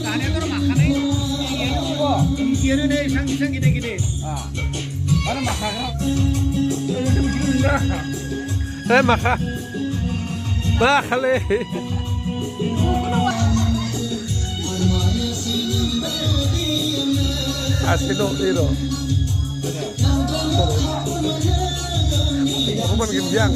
안에도 막하네. 이게는 내 상기상 기대. 아, 바로 막하가. 좀 죽는다. maka bakale asino iro aku man gembyang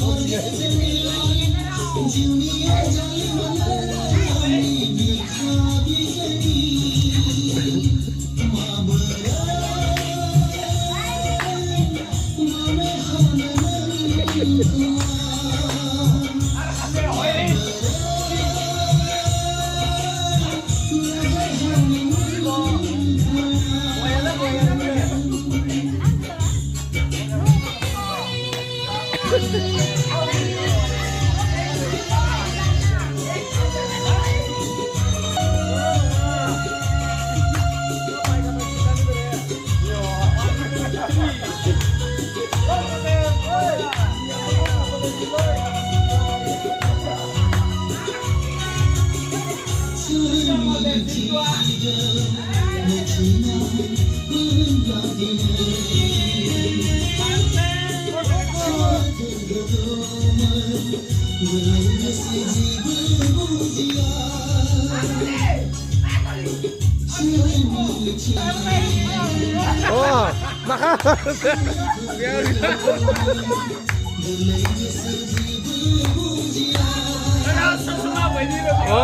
oh maka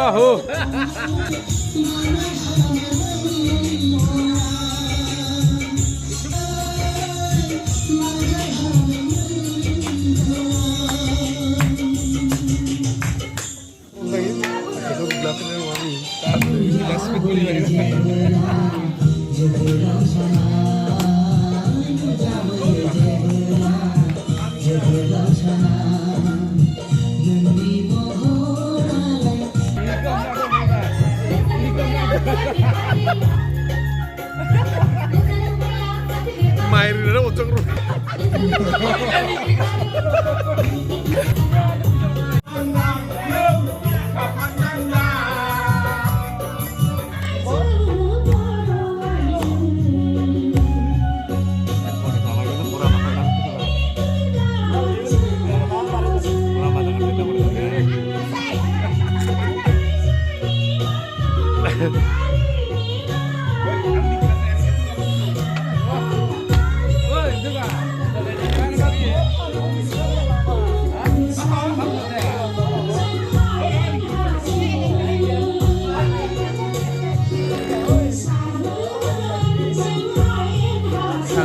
oh main ini ucok ru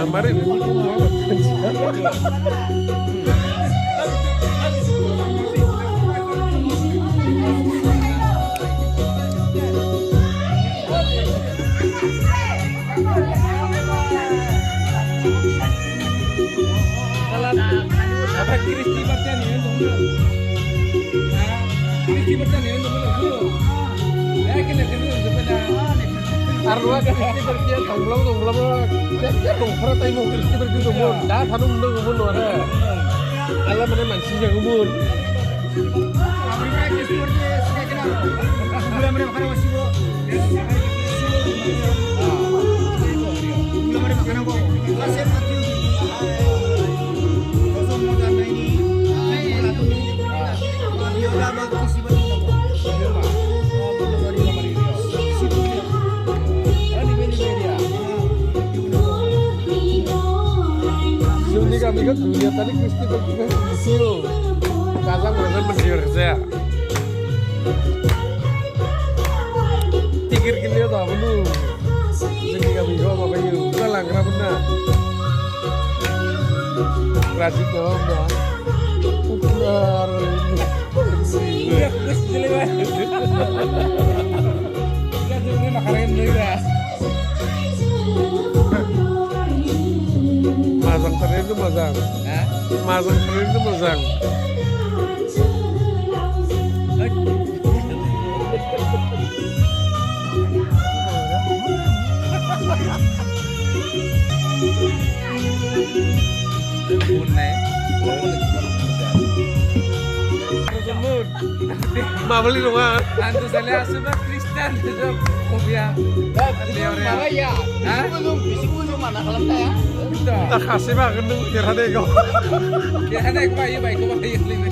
kemarin apa Kristi Martian ini dulu. Kristi Martian ini dulu. Ya kita dulu sepeda. Arwah Kristi Martian tongblong. Dia dongkar tay mau Kristi Martian dulu. Dah tanum dulu pun ada. Alam mana manusia kubun. Kristi Martian sekarang. Belum ada makanan masih bu. Belum ada makanan bu. Kasih mati. Kami kan dunia tadi Kristi berjuang di sini, kasang mereka berjuang saya. Tikir kini ada apa nu? Jadi kami jawab apa itu? Kita langgar benar. Rajin dong ya. Ukuran ini. Iya, kus jelek. Kita dulu makanan dulu ya. Masang terakhir itu masang. Masang terakhir itu masang. Bunai. Mabeli nङा Antu saya asuba Kristen itu kopiah. Malah ya, bisiku belum mana kalau saya. Gitu. tak kasih mah gendeng kira deh kau Ya ada baik baik lima.